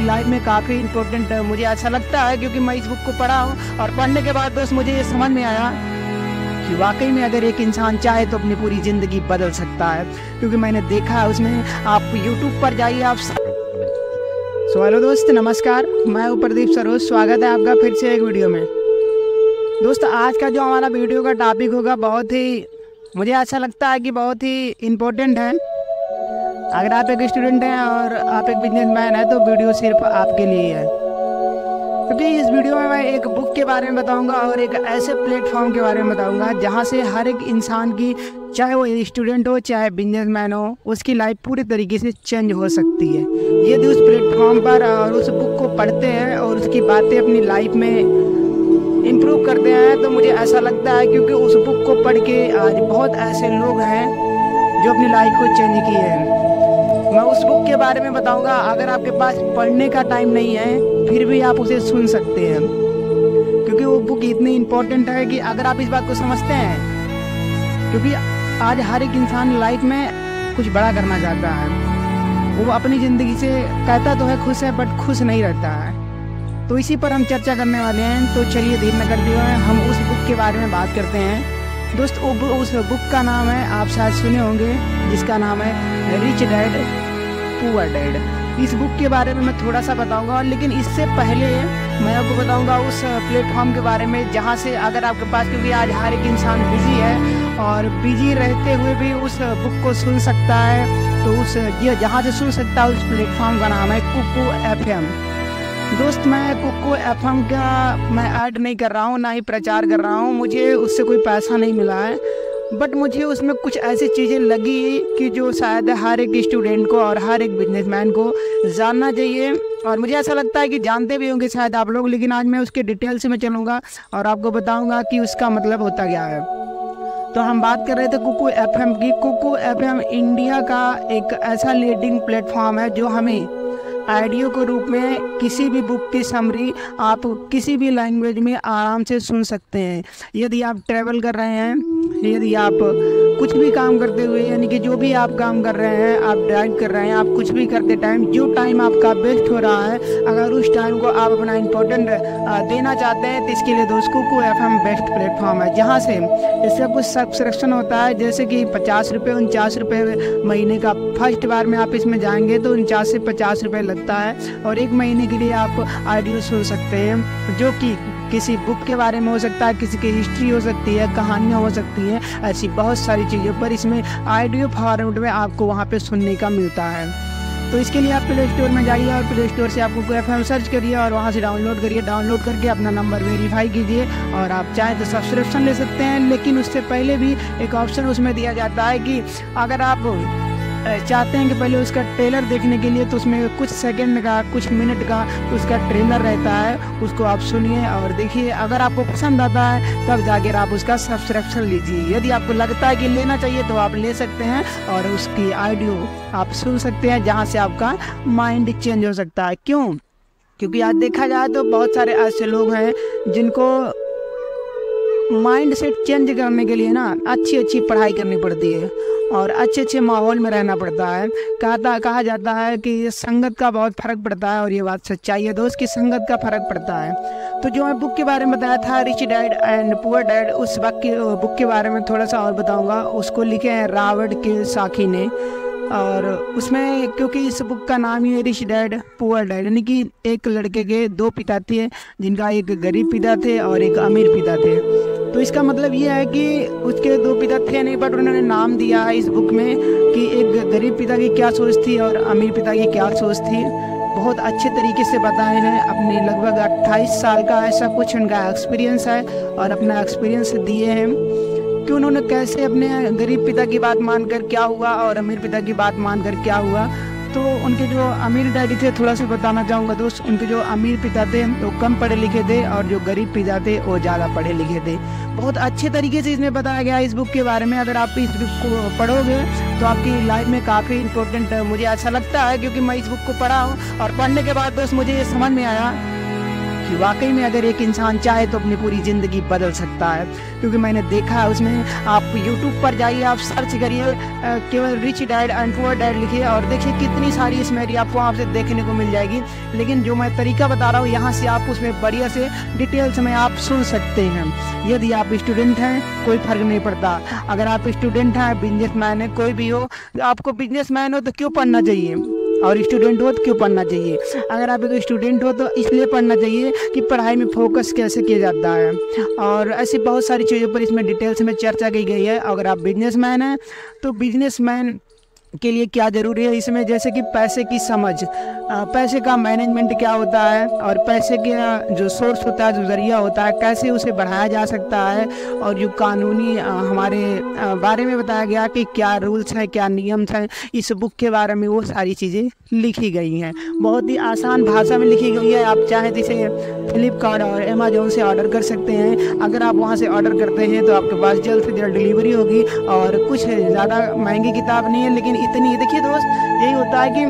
Life में काफ़ी important मुझे ऐसा लगता है, क्योंकि मैं इस बुक को पढ़ा हूँ और पढ़ने के बाद दोस्त मुझे ये समझ में आया कि वाकई में अगर एक इंसान चाहे तो अपनी पूरी ज़िंदगी बदल सकता है। क्योंकि मैंने देखा है उसमें, आप यूट्यूब पर जाइए आप। हेलो दोस्त, नमस्कार, मैं हूं प्रदीप सरोज। स्वागत है आपका फिर से एक वीडियो में। दोस्त आज का जो हमारा वीडियो का टॉपिक होगा बहुत ही, मुझे ऐसा लगता है कि बहुत ही इम्पोर्टेंट है। अगर आप एक स्टूडेंट हैं और आप एक बिजनेसमैन हैं तो वीडियो सिर्फ आपके लिए है। क्योंकि इस वीडियो में मैं एक बुक के बारे में बताऊंगा और एक ऐसे प्लेटफॉर्म के बारे में बताऊंगा जहां से हर एक इंसान की, चाहे वो स्टूडेंट हो चाहे बिजनेसमैन हो, उसकी लाइफ पूरी तरीके से चेंज हो सकती है यदि उस प्लेटफॉर्म पर और उस बुक को पढ़ते हैं और उसकी बातें अपनी लाइफ में इम्प्रूव करते हैं। तो मुझे ऐसा लगता है, क्योंकि उस बुक को पढ़ के आज बहुत ऐसे लोग हैं जो अपनी लाइफ को चेंज किए हैं। मैं उस बुक के बारे में बताऊंगा। अगर आपके पास पढ़ने का टाइम नहीं है फिर भी आप उसे सुन सकते हैं, क्योंकि वो बुक इतनी इम्पोर्टेंट है कि अगर आप इस बात को समझते हैं, क्योंकि आज हर एक इंसान लाइफ में कुछ बड़ा करना चाहता है। वो अपनी ज़िंदगी से कहता तो है खुश है, बट खुश नहीं रहता है। तो इसी पर हम चर्चा करने वाले हैं। तो चलिए देर न करते हुए हम उस बुक के बारे में बात करते हैं। दोस्त उस बुक का नाम है, आप शायद सुने होंगे, जिसका नाम है रिच डैड पुअर डैड। इस बुक के बारे में मैं थोड़ा सा बताऊंगा, लेकिन इससे पहले मैं आपको बताऊंगा उस प्लेटफॉर्म के बारे में जहां से अगर आपके पास, क्योंकि आज हर एक इंसान बिजी है और बिजी रहते हुए भी उस बुक को सुन सकता है। तो उस जहाँ से सुन सकता है उस प्लेटफॉर्म का नाम है कुकू FM। दोस्त मैं कुकू FM का मैं ऐड नहीं कर रहा हूँ, ना ही प्रचार कर रहा हूँ, मुझे उससे कोई पैसा नहीं मिला है। बट मुझे उसमें कुछ ऐसी चीज़ें लगी कि जो शायद हर एक स्टूडेंट को और हर एक बिजनेसमैन को जानना चाहिए। और मुझे ऐसा लगता है कि जानते भी होंगे शायद आप लोग, लेकिन आज मैं उसके डिटेल्स में चलूँगा और आपको बताऊँगा कि उसका मतलब होता क्या है। तो हम बात कर रहे थे कुकू FM की। कुकू FM इंडिया का एक ऐसा लीडिंग प्लेटफॉर्म है जो हमें ऑडियो के रूप में किसी भी बुक की समरी आप किसी भी लैंग्वेज में आराम से सुन सकते हैं। यदि आप ट्रैवल कर रहे हैं, यदि आप कुछ भी काम करते हुए, यानी कि जो भी आप काम कर रहे हैं, आप ड्राइव कर रहे हैं, आप कुछ भी करते टाइम जो टाइम आपका वेस्ट हो रहा है, अगर उस टाइम को आप अपना इम्पोर्टेंट देना चाहते हैं तो इसके लिए दोस्त कुकू FM बेस्ट प्लेटफॉर्म है। जहाँ से इससे कुछ सब्सक्रिप्शन होता है, जैसे कि 50 रुपये 49 रुपये महीने का। फर्स्ट बार में आप इसमें जाएंगे तो 49 से 50 रुपये लगता है और एक महीने के लिए आप ऑडियो सुन सकते हैं, जो कि किसी बुक के बारे में हो सकता है, किसी की हिस्ट्री हो सकती है, कहानियाँ हो सकती हैं, ऐसी बहुत सारी चीज़ों पर इसमें ऑडियो फॉर्मेट में आपको वहाँ पे सुनने का मिलता है। तो इसके लिए आप प्ले स्टोर में जाइए और प्ले स्टोर से आप कुकू FM सर्च करिए और वहाँ से डाउनलोड करिए। डाउनलोड करके अपना नंबर वेरीफाई कीजिए और आप चाहें तो सब्सक्रिप्शन ले सकते हैं। लेकिन उससे पहले भी एक ऑप्शन उसमें दिया जाता है कि अगर आप चाहते हैं कि पहले उसका ट्रेलर देखने के लिए, तो उसमें कुछ सेकंड का, कुछ मिनट का उसका ट्रेलर रहता है, उसको आप सुनिए और देखिए। अगर आपको पसंद आता है तब जाकर आप उसका सब्सक्रिप्शन लीजिए। यदि आपको लगता है कि लेना चाहिए तो आप ले सकते हैं और उसकी ऑडियो आप सुन सकते हैं, जहां से आपका माइंड चेंज हो सकता है। क्यों? क्योंकि आज देखा जाए तो बहुत सारे ऐसे लोग हैं जिनको माइंड सेट चेंज करने के लिए ना अच्छी पढ़ाई करनी पड़ती है और अच्छे माहौल में रहना पड़ता है। कहा जाता है कि संगत का बहुत फ़र्क पड़ता है और ये बात सच्चाई है दोस्त, की संगत का फ़र्क पड़ता है। तो जो मैं बुक के बारे में बताया था, rich dad and poor dad, उस बुक के बारे में थोड़ा सा और बताऊंगा। उसको लिखे हैं रॉबर्ट कियोसाकी ने। और उसमें, क्योंकि इस बुक का नाम ही है रिच डैड पुअर डैड, यानी कि एक लड़के के दो पिता थे, जिनका एक गरीब पिता थे और एक अमीर पिता थे। तो इसका मतलब ये है कि उसके दो पिता थे नहीं, बट उन्होंने नाम दिया है इस बुक में कि एक गरीब पिता की क्या सोच थी और अमीर पिता की क्या सोच थी। बहुत अच्छे तरीके से बताए हैं। अपने लगभग 28 साल का ऐसा कुछ उनका एक्सपीरियंस है और अपना एक्सपीरियंस दिए हैं कि उन्होंने कैसे अपने गरीब पिता की बात मानकर क्या हुआ और अमीर पिता की बात मानकर क्या हुआ। तो उनके जो अमीर डैडी थे, थोड़ा सा बताना चाहूँगा दोस्त, उनके जो अमीर पिता थे वो कम पढ़े लिखे थे और जो गरीब पिता थे वो ज़्यादा पढ़े लिखे थे। बहुत अच्छे तरीके से इसमें बताया गया है इस बुक के बारे में। अगर आप इस बुक को पढ़ोगे तो आपकी लाइफ में काफ़ी इम्पोर्टेंट मुझे ऐसा लगता है, क्योंकि मैं इस बुक को पढ़ा हूँ और पढ़ने के बाद दोस्त मुझे ये समझ में आया कि वाकई में अगर एक इंसान चाहे तो अपनी पूरी ज़िंदगी बदल सकता है। क्योंकि मैंने देखा है उसमें, आप यूट्यूब पर जाइए, आप सर्च करिए केवल rich dad and poor dad लिखिए और देखिए कितनी सारी स्टोरी आपको वहाँ से देखने को मिल जाएगी। लेकिन जो मैं तरीका बता रहा हूँ यहाँ से आप उसमें बढ़िया से डिटेल्स में आप सुन सकते हैं। यदि आप स्टूडेंट हैं कोई फ़र्क नहीं पड़ता, अगर आप स्टूडेंट हैं, बिजनेसमैन है, कोई भी हो, आपको बिजनेसमैन हो तो क्यों पढ़ना चाहिए और स्टूडेंट हो तो क्यों पढ़ना चाहिए। अगर आप एक स्टूडेंट हो तो इसलिए पढ़ना चाहिए कि पढ़ाई में फोकस कैसे किया जाता है और ऐसी बहुत सारी चीज़ों पर इसमें डिटेल्स में चर्चा की गई है। अगर आप बिजनेसमैन हैं तो बिजनेसमैन के लिए क्या ज़रूरी है इसमें, जैसे कि पैसे की समझ, पैसे का मैनेजमेंट क्या होता है और पैसे का जो सोर्स होता है, जो ज़रिया होता है, कैसे उसे बढ़ाया जा सकता है और जो कानूनी हमारे बारे में बताया गया कि क्या रूल्स हैं, क्या नियम हैं, इस बुक के बारे में वो सारी चीज़ें लिखी गई हैं। बहुत ही आसान भाषा में लिखी गई है। आप चाहें तो इसे फ्लिपकार्ट और अमेजोन से ऑर्डर कर सकते हैं। अगर आप वहाँ से ऑर्डर करते हैं तो आपके पास जल्द से जल्द डिलीवरी होगी और कुछ ज़्यादा महंगी किताब नहीं है, लेकिन इतनी, देखिए दोस्त, यही होता है कि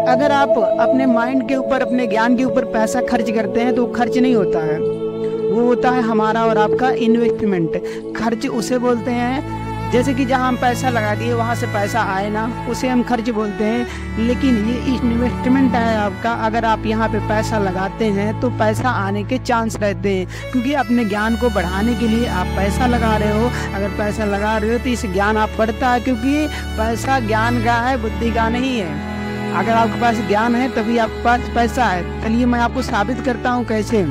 अगर आप अपने माइंड के ऊपर, अपने ज्ञान के ऊपर पैसा खर्च करते हैं तो खर्च नहीं होता है, वो होता है हमारा और आपका इन्वेस्टमेंट। खर्च उसे बोलते हैं जैसे कि जहाँ हम पैसा लगा दिए वहाँ से पैसा आए ना, उसे हम खर्च बोलते हैं। लेकिन ये इन्वेस्टमेंट है आपका। अगर आप यहाँ पे पैसा लगाते हैं तो पैसा आने के चांस रहते हैं, क्योंकि अपने ज्ञान को बढ़ाने के लिए आप पैसा लगा रहे हो। अगर पैसा लगा रहे हो तो इस ज्ञान आप पढ़ता है, क्योंकि पैसा ज्ञान का है, बुद्धि का नहीं है। अगर आपके पास ज्ञान है तभी आपके पास पैसा है। चलिए मैं आपको साबित करता हूँ कैसे।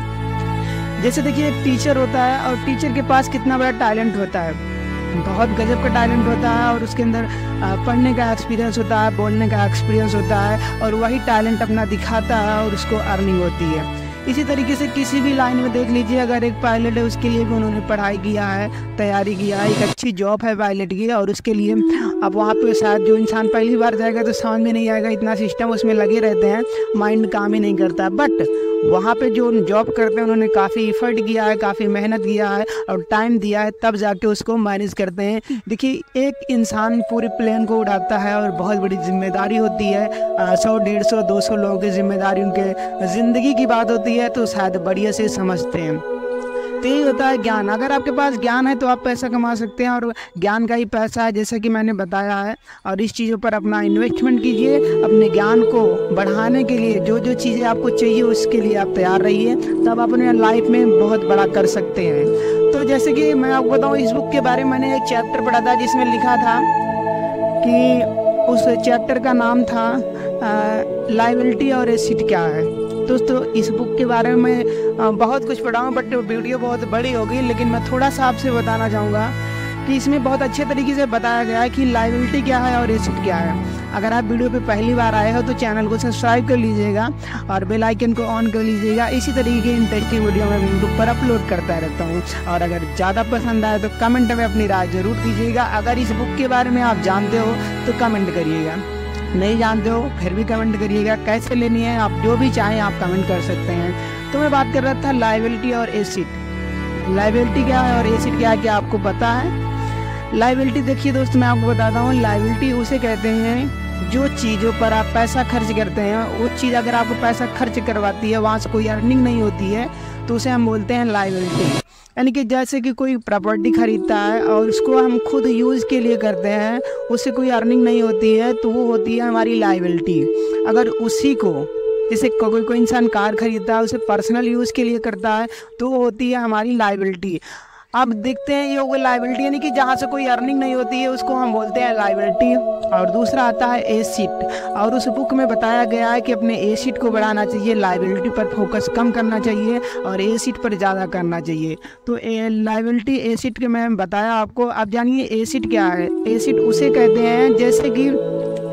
जैसे देखिए एक टीचर होता है और टीचर के पास कितना बड़ा टैलेंट होता है, बहुत गजब का टैलेंट होता है और उसके अंदर पढ़ने का एक्सपीरियंस होता है, बोलने का एक्सपीरियंस होता है और वही टैलेंट अपना दिखाता है और उसको अर्निंग होती है। इसी तरीके से किसी भी लाइन में देख लीजिए, अगर एक पायलट है उसके लिए भी उन्होंने पढ़ाई किया है, तैयारी किया है, एक अच्छी जॉब है पायलट की और उसके लिए अब वहाँ पे शायद जो इंसान पहली बार जाएगा तो समझ में नहीं आएगा, इतना सिस्टम उसमें लगे रहते हैं, माइंड काम ही नहीं करता। बट वहाँ पे जो जॉब करते हैं उन्होंने काफ़ी एफर्ट किया है, काफ़ी मेहनत किया है और टाइम दिया है, तब जाके उसको मैनेज करते हैं। देखिए एक इंसान पूरे प्लेन को उड़ाता है और बहुत बड़ी जिम्मेदारी होती है, 100, 150, 200 लोगों की जिम्मेदारी, उनके ज़िंदगी की बात होती है, तो शायद बढ़िया से समझते हैं। तो यही होता है ज्ञान। अगर आपके पास ज्ञान है तो आप पैसा कमा सकते हैं और ज्ञान का ही पैसा है, जैसा कि मैंने बताया है। और इस चीज़ों पर अपना इन्वेस्टमेंट कीजिए, अपने ज्ञान को बढ़ाने के लिए जो जो चीज़ें आपको चाहिए उसके लिए आप तैयार रहिए, तब आप अपने लाइफ में बहुत बड़ा कर सकते हैं। तो जैसे कि मैं आपको बताऊँ, इस बुक के बारे में मैंने एक चैप्टर पढ़ा था जिसमें लिखा था कि उस चैप्टर का नाम था लायबिलिटी और एसेट क्या है। दोस्तों इस बुक के बारे में मैं बहुत कुछ पढ़ा हूँ, बट वीडियो बहुत बड़ी होगी, लेकिन मैं थोड़ा सा आपसे बताना चाहूँगा कि इसमें बहुत अच्छे तरीके से बताया गया है कि लायबिलिटी क्या है और एसेट क्या है। अगर आप वीडियो पे पहली बार आए हो तो चैनल को सब्सक्राइब कर लीजिएगा और बेल आइकन को ऑन कर लीजिएगा। इसी तरीके की इंटरेस्टिंग वीडियो मैं यूट्यूब पर अपलोड करता रहता हूँ। और अगर ज़्यादा पसंद आए तो कमेंट में अपनी राय ज़रूर दीजिएगा। अगर इस बुक के बारे में आप जानते हो तो कमेंट करिएगा, नहीं जानते हो फिर भी कमेंट करिएगा। कैसे लेनी है आप जो भी चाहें आप कमेंट कर सकते हैं। तो मैं बात कर रहा था लायबिलिटी और एसेट। लायबिलिटी क्या है और एसेट क्या है, क्या आपको पता है? लायबिलिटी देखिए दोस्त, मैं आपको बताता हूँ। लायबिलिटी उसे कहते हैं जो चीज़ों पर आप पैसा खर्च करते हैं, वो चीज़ अगर आपको पैसा खर्च करवाती है, वहाँ से कोई अर्निंग नहीं होती है, तो उसे हम बोलते हैं लायबिलिटी। यानी कि जैसे कि कोई प्रॉपर्टी खरीदता है और उसको हम खुद यूज़ के लिए करते हैं, उससे कोई अर्निंग नहीं होती है, तो वो होती है हमारी लायबिलिटी। अगर उसी को, जैसे कोई इंसान कार खरीदता है, उसे पर्सनल यूज़ के लिए करता है, तो वो होती है हमारी लायबिलिटी। अब देखते हैं ये वो लायबिलिटी, यानी कि जहाँ से कोई अर्निंग नहीं होती है उसको हम बोलते हैं लायबिलिटी। और दूसरा आता है एसेट, और उस बुक में बताया गया है कि अपने एसेट को बढ़ाना चाहिए, लायबिलिटी पर फोकस कम करना चाहिए और एसेट पर ज़्यादा करना चाहिए। तो लायबिलिटी एसेट के मैं बताया आपको। अब जानिए एसेट क्या है। एसेट उसे कहते हैं जैसे कि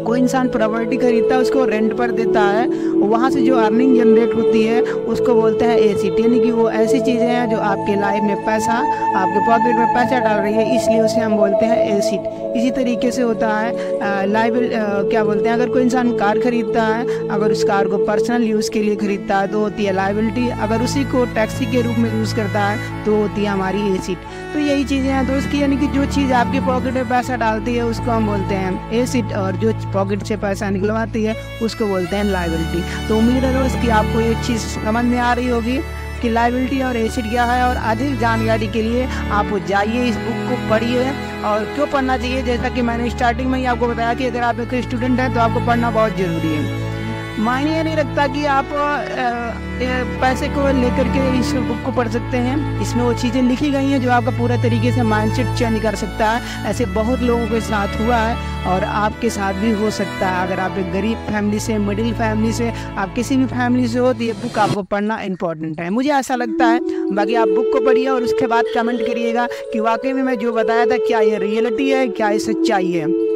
कोई इंसान प्रॉपर्टी खरीदता है, उसको रेंट पर देता है, वहाँ से जो अर्निंग जनरेट होती है उसको बोलते हैं एसेट। यानी कि वो ऐसी चीज़ें हैं जो आपके लाइफ में पैसा, आपके पॉकेट में पैसा डाल रही है, इसलिए उसे हम बोलते हैं एसेट। इसी तरीके से होता है क्या बोलते हैं, अगर कोई इंसान कार खरीदता है, अगर उस कार को पर्सनल यूज़ के लिए खरीदता है तो होती है लायबिलिटी। अगर उसी को टैक्सी के रूप में यूज़ करता है तो होती है हमारी एसेट। तो यही चीज़ें हैं दोस्त की, यानी कि जो चीज़ आपके पॉकेट में पैसा डालती है उसको हम बोलते हैं एसेट, और जो पॉकेट से पैसा निकलवाती है उसको बोलते हैं लायबिलिटी। तो उम्मीद है दोस्त कि आपको ये चीज़ समझ में आ रही होगी। कि लायबिलिटी और एसिड क्या है। और अधिक जानकारी के लिए आप जाइए, इस बुक को पढ़िए। और क्यों पढ़ना चाहिए, जैसा कि मैंने स्टार्टिंग में ही आपको बताया कि अगर आप एक स्टूडेंट हैं तो आपको पढ़ना बहुत ज़रूरी है। मायने ये नहीं रखता कि आप पैसे को लेकर के इस बुक को पढ़ सकते हैं। इसमें वो चीज़ें लिखी गई हैं जो आपका पूरा तरीके से माइंडसेट चेंज कर सकता है। ऐसे बहुत लोगों के साथ हुआ है और आपके साथ भी हो सकता है। अगर आप एक गरीब फैमिली से, मिडिल फैमिली से, आप किसी भी फैमिली से हो तो ये बुक आपको पढ़ना इंपॉर्टेंट है, मुझे ऐसा लगता है। बाकी आप बुक को पढ़िए और उसके बाद कमेंट करिएगा कि वाकई में मैं जो बताया था क्या ये रियलिटी है, क्या ये सच्चाई है।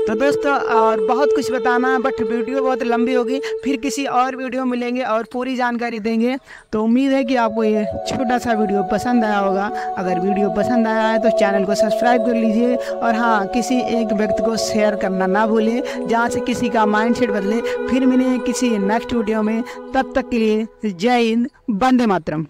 तो दोस्तों और बहुत कुछ बताना है, बट वीडियो बहुत लंबी होगी। फिर किसी और वीडियो मिलेंगे और पूरी जानकारी देंगे। तो उम्मीद है कि आपको ये छोटा सा वीडियो पसंद आया होगा। अगर वीडियो पसंद आया है तो चैनल को सब्सक्राइब कर लीजिए। और हाँ, किसी एक व्यक्ति को शेयर करना ना भूलें जहाँ से किसी का माइंडसेट बदले। फिर मिलेंगे किसी नेक्स्ट वीडियो में, तब तक के लिए जय हिंद, वंदे मातरम।